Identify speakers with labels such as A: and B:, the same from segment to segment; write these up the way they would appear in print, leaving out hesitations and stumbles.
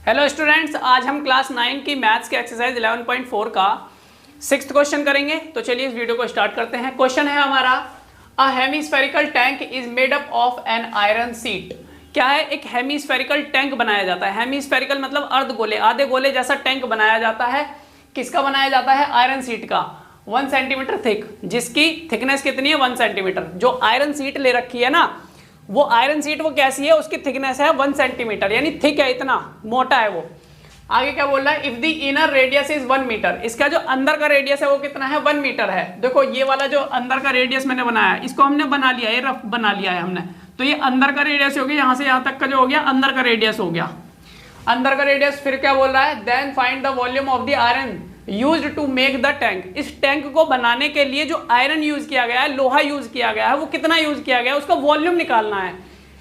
A: Hello students, आज हम class 9 की मैथ्स के एक्सरसाइज 11.4 का 6th क्वेश्चन करेंगे। तो चलिए इस वीडियो को स्टार्ट करते हैं। क्वेश्चन है हमारा, a hemispherical tank is made up of an iron sheet. क्या है? एक हेमीस्फेरिकल टैंक बनाया जाता है। हेमीस्फेरिकल मतलब अर्ध गोले, आधे गोले जैसा टैंक बनाया जाता है। किसका बनाया जाता है? आयरन सीट का, 1 सेंटीमीटर थिक, जिसकी थिकनेस कितनी है? 1 सेंटीमीटर। जो आयरन सीट ले रखी है ना, वो आयरन सीट वो कैसी है? उसकी थिकनेस है 1 सेंटीमीटर, यानी थिक है, इतना मोटा है वो। आगे क्या बोल रहा है? If the inner radius is 1 metre, इसका जो अंदर का रेडियस है वो कितना है? 1 मीटर है। देखो ये वाला जो अंदर का रेडियस मैंने बनाया है, इसको हमने बना लिया, ये रफ बना लिया है हमने। तो ये अंदर का रेडियस हो गया, यहां से यहां तक का जो हो गया अंदर का रेडियस हो गया, अंदर का रेडियस। फिर क्या बोल रहा है? Then find the volume of the iron used to make the tank. इस टैंक को बनाने के लिए जो आयरन यूज किया गया है, लोहा यूज किया गया है, वो कितना यूज किया गया है, उसका वॉल्यूम निकालना है।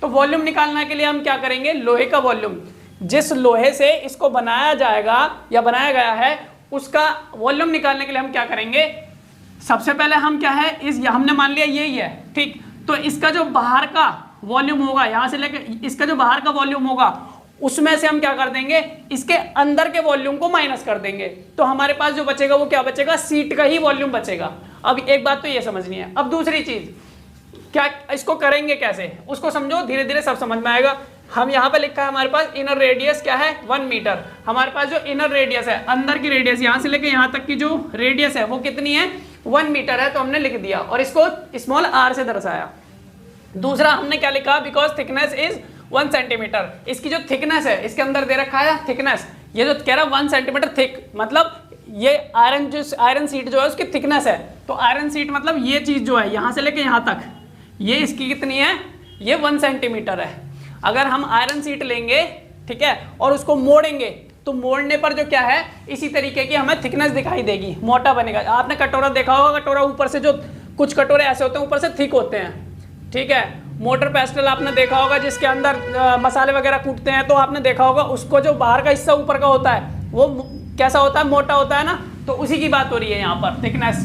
A: तो वॉल्यूम निकालने के लिए हम क्या करेंगे? लोहे का वॉल्यूम, जिस लोहे से इसको बनाया जाएगा या बनाया गया है, उसका वॉल्यूम निकालने के लिए हम क्या करेंगे? सबसे पहले हम क्या है, हमने मान लिया यही है, ठीक। तो इसका जो बाहर का वॉल्यूम होगा, यहां से लेकर इसका जो बाहर का वॉल्यूम होगा, उसमें से हम क्या कर देंगे? इसके अंदर के वॉल्यूम को माइनस कर देंगे। तो हमारे पास जो बचेगा वो क्या बचेगा? सीट का ही वॉल्यूम बचेगा। अब एक बात तो ये समझनी है। अब दूसरी चीज, क्या इसको करेंगे कैसे, उसको समझो, धीरे धीरे सब समझ में आएगा। हम यहाँ पे लिखा है हमारे पास इनर रेडियस क्या है? 1 मीटर। हमारे पास जो इनर रेडियस है, अंदर की रेडियस, यहाँ से लेकर यहाँ तक की जो रेडियस है वो कितनी है? 1 मीटर है। तो हमने लिख दिया और इसको स्मॉल r से दर्शाया। दूसरा हमने क्या लिखा? Because thickness is 1 centimetre. इसकी जो थिकनेस है, इसके अंदर दे रखा है थिकनेस, ये जो कह रहा है 1 सेंटीमीटर थिक, मतलब ये आयरन सीट जो है उसकी थिकनेस है। तो आयरन सीट मतलब ये चीज जो है यहाँ से लेके यहाँ तक, ये इसकी कितनी है? ये 1 सेंटीमीटर है। अगर हम आयरन सीट लेंगे, ठीक है, और उसको मोड़ेंगे, तो मोड़ने पर जो क्या है, इसी तरीके की हमें थिकनेस दिखाई देगी, मोटा बनेगा। आपने कटोरा देखा होगा, कटोरा ऊपर से जो कुछ कटोरे ऐसे होते हैं ऊपर से थिक होते हैं, ठीक है। मोटर पेस्टल आपने देखा होगा, जिसके अंदर मसाले वगैरह कूटते हैं, तो आपने देखा होगा उसको जो बाहर का हिस्सा ऊपर का होता है वो कैसा होता है? मोटा होता है ना। तो उसी की बात हो रही है यहाँ पर, थिकनेस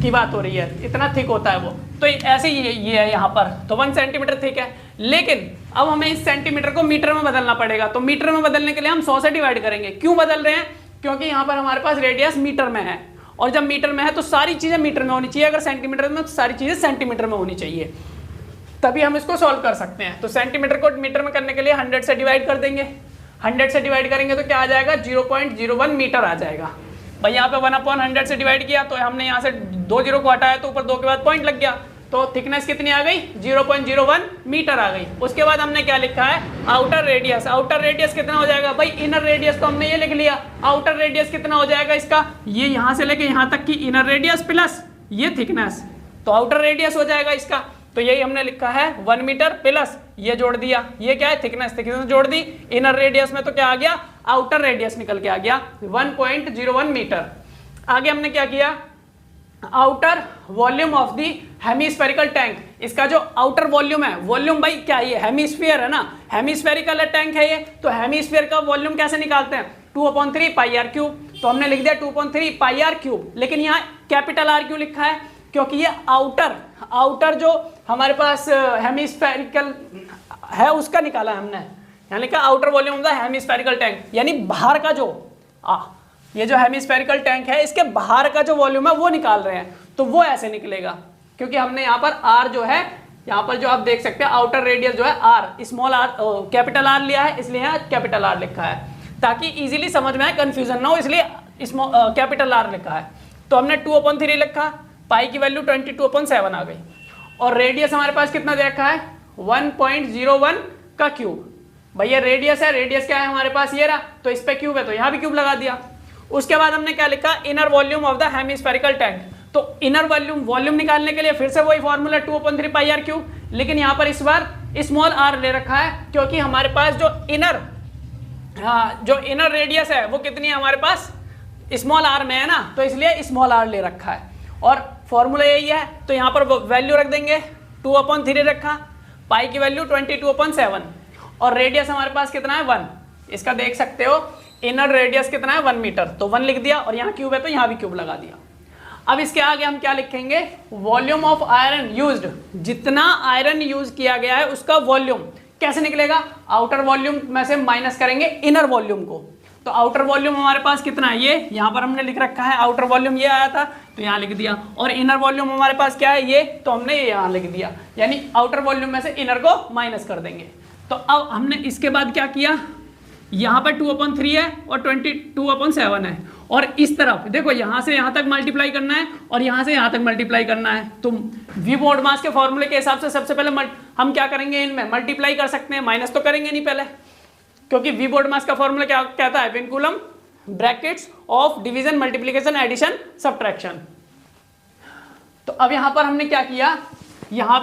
A: की बात हो रही है, इतना थिक होता है वो। तो ऐसे ही ये है यहाँ पर, तो 1 सेंटीमीटर थिक है। लेकिन अब हमें इस सेंटीमीटर को मीटर में बदलना पड़ेगा। तो मीटर में बदलने के लिए हम 100 से डिवाइड करेंगे। क्यों बदल रहे हैं? क्योंकि यहाँ पर हमारे पास रेडियस मीटर में है, और जब मीटर में है तो सारी चीजें मीटर में होनी चाहिए। अगर सेंटीमीटर में, तो सारी चीजें सेंटीमीटर में होनी चाहिए, तभी हम इसको सॉल्व कर सकते हैं। तो सेंटीमीटर को मीटर में करने के लिए 100 से डिवाइड कर देंगे। 100 से डिवाइड करेंगे तो क्या आ जाएगा? 0.01 मीटर आ जाएगा। भाई यहाँ पे 1/100 से डिवाइड किया, तो हमने यहाँ से 2 जीरो को हटाया, तो ऊपर 2 के बाद पॉइंट लग गया, तो थिकनेस कितनी आ गई? 0.01 मीटर आ गई। उसके बाद हमने क्या लिखा है? Outer radius. आउटर रेडियस कितना हो जाएगा? भाई इनर रेडियस तो हमने ये लिख लिया, आउटर रेडियस कितना हो जाएगा इसका? ये यहाँ से लेके यहाँ तक की इनर रेडियस प्लस ये थिकनेस, तो आउटर रेडियस हो जाएगा इसका। तो यही हमने लिखा है 1 मीटर प्लस ये जोड़ दिया, ये क्या है? थिकनेस। थिकनेस जोड़ दी, इनर रेडियस में तो क्या आ गया? आउटर रेडियस निकल के आ गया 1.01 मीटर। आगे हमने क्या किया? Outer volume of the hemispherical tank. इसका जो आउटर वॉल्यूम है, वॉल्यूम भाई क्या ये हेमीस्फीयर है ना, हेमीस्फेरिकल टैंक है ये, तो हेमीस्फीयर का वॉल्यूम कैसे निकालते हैं? 2/3 पाई आर क्यूब। तो हमने लिख दिया 2/3 पाई आर क्यूब। लेकिन यहाँ कैपिटल आर क्यों लिखा है? क्योंकि ये आउटर जो हमारे पास हेमीस्फेरिकल है उसका निकाला है हमने। यहाँ लिखा outer volume of the hemispherical tank, यानी बाहर का जो ये जो हेमीस्फेरिकल टैंक है, इसके बाहर का जो वॉल्यूम है वो निकाल रहे हैं। तो वो ऐसे निकलेगा, क्योंकि हमने यहाँ पर आर जो है, यहाँ पर जो आप देख सकते हैं आउटर रेडियस जो है R, small R, capital R लिया है, इसलिए यहाँ कैपिटल आर लिखा है, ताकि इजीली समझ में आए, कंफ्यूजन ना हो, इसलिए कैपिटल आर लिखा है। तो हमने 2/3 लिखा, पाई की वैल्यू 22/7 आ गई, और रेडियस हमारे पास कितना दे रखा है? 1.01 का क्यूब। भैया रेडियस है, रेडियस क्या है हमारे पास? ये रहा, तो इस पे क्यूब है तो यहाँ भी क्यूब लगा दिया। उसके बाद हमने क्या लिखा? Inner volume of the hemispherical tank. तो इनर वॉल्यूम निकालने के लिए फिर से वही फॉर्मूला 2/3 पाई आर क्यूब, लेकिन यहाँ पर इस बार स्मॉल आर ले रखा है, क्योंकि हमारे पास जो इनर रेडियस है वो कितनी है हमारे पास? स्मॉल आर में है ना, तो इसलिए स्मॉल आर ले रखा है, और फॉर्मूला यही है। तो यहाँ पर वैल्यू रख देंगे, 2/3 रखा, पाई की वैल्यू 22/7, और रेडियस हमारे पास कितना है? 1। इसका देख सकते हो इनर रेडियस कितना है? 1 मीटर, तो 1 लिख दिया, और यहाँ क्यूब है तो यहाँ भी क्यूब लगा दिया। अब इसके आगे हम क्या लिखेंगे? वॉल्यूम ऑफ आयरन यूज्ड, जितना आयरन यूज किया गया है उसका वॉल्यूम। कैसे निकलेगा? आउटर वॉल्यूम में से माइनस करेंगे इनर वॉल्यूम को। तो आउटर वॉल्यूम हमारे पास कितना है, ये यहाँ पर हमने लिख रखा है, आउटर वॉल्यूम ये आया था तो यहाँ लिख दिया, और इनर वॉल्यूम हमारे पास क्या है, ये, तो हमने ये यहाँ लिख दिया, यानी आउटर वॉल्यूम में से इनर को माइनस कर देंगे। तो अब हमने इसके बाद क्या किया, यहाँ पर 2/3 है और 22/7 है, और इस तरफ देखो यहाँ से यहाँ तक मल्टीप्लाई करना है और यहाँ से यहाँ तक मल्टीप्लाई करना है। तो वी बोर्ड मास के फॉर्मूले के हिसाब से सबसे पहले हम क्या करेंगे, इनमें मल्टीप्लाई कर सकते हैं, माइनस तो करेंगे नहीं पहले, क्योंकि वी बोर्ड मास का फॉर्मूला क्या कहता है, vinculum brackets of division multiplication addition subtraction. तो अब यहाँ पर हमने क्या किया, यहाँ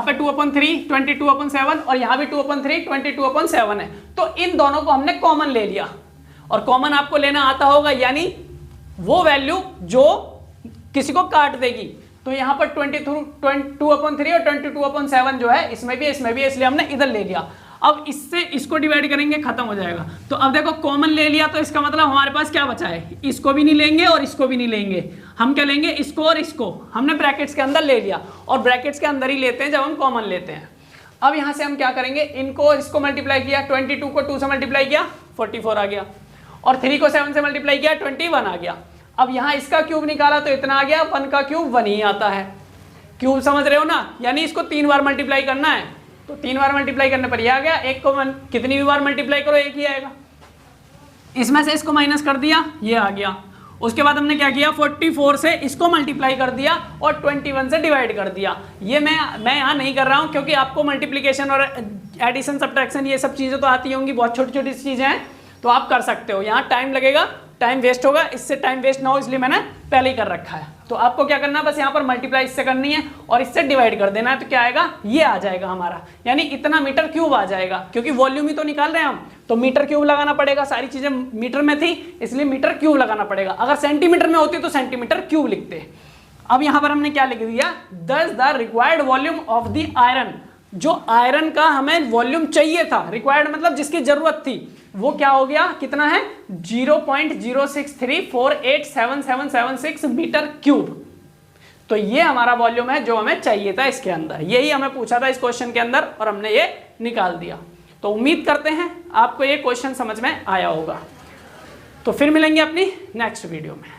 A: पे 2/3 22/7 और यहाँ भी 2/3 22/7 है, तो इन दोनों को हमने कॉमन ले लिया, और कॉमन आपको लेना आता होगा, यानी वो वैल्यू जो किसी को काट देगी। तो यहाँ पर 22/3 और 22/7 जो है, इसमें भी इसलिए हमने इधर ले लिया। अब इससे इसको डिवाइड करेंगे, खत्म हो जाएगा। तो अब देखो कॉमन ले लिया, तो इसका मतलब हमारे पास क्या बचा है, इसको भी नहीं लेंगे और इसको भी नहीं लेंगे, हम क्या लेंगे, इसको और इसको हमने ब्रैकेट्स के अंदर ले लिया, और ब्रैकेट्स के अंदर ही लेते हैं जब हम कॉमन लेते हैं। अब यहाँ से हम क्या करेंगे, इनको और इसको मल्टीप्लाई किया, 22 को 2 से मल्टीप्लाई किया 44 आ गया, और 3 को 7 से मल्टीप्लाई किया 21 आ गया। अब यहाँ इसका क्यूब निकाला तो इतना आ गया, 1 का क्यूब 1 ही आता है। क्यूब समझ रहे हो ना, यानी इसको 3 बार मल्टीप्लाई करना है, तो 3 बार मल्टीप्लाई करने पर ये आ गया, एक को कितनी भी बार मल्टीप्लाई करो एक ही आएगा। इसमें से इसको माइनस कर दिया, ये आ गया। उसके बाद हमने क्या किया, 44 से इसको मल्टीप्लाई कर दिया और 21 से डिवाइड कर दिया। ये मैं यहाँ नहीं कर रहा हूँ, क्योंकि आपको मल्टीप्लिकेशन और एडिशन सब्ट्रैक्शन ये सब चीज़ें तो आती होंगी, बहुत छोटी छोटी चीज़ें हैं, तो आप कर सकते हो। यहाँ टाइम लगेगा, टाइम वेस्ट होगा, इससे टाइम वेस्ट ना हो इसलिए मैंने पहले ही कर रखा है। तो आपको क्या करना है, बस यहाँ पर मल्टीप्लाई इससे करनी है और इससे डिवाइड कर देना है, तो क्या आएगा, ये आ जाएगा हमारा, यानी इतना मीटर क्यूब आ जाएगा। क्योंकि वॉल्यूम ही तो निकाल रहे हैं हम, तो मीटर क्यूब लगाना पड़ेगा, सारी चीजें मीटर में थी इसलिए मीटर क्यूब लगाना पड़ेगा। अगर सेंटीमीटर में होती तो सेंटीमीटर क्यूब लिखते। अब यहाँ पर हमने क्या लिख दिया, दस the required volume of the iron, जो आयरन का हमें वॉल्यूम चाहिए था, रिक्वायर्ड मतलब जिसकी जरूरत थी, वो क्या हो गया, कितना है, 0.063487776 मीटर क्यूब। तो ये हमारा वॉल्यूम है जो हमें चाहिए था इसके अंदर, यही हमें पूछा था इस क्वेश्चन के अंदर और हमने ये निकाल दिया। तो उम्मीद करते हैं आपको ये क्वेश्चन समझ में आया होगा। तो फिर मिलेंगे अपनी नेक्स्ट वीडियो में।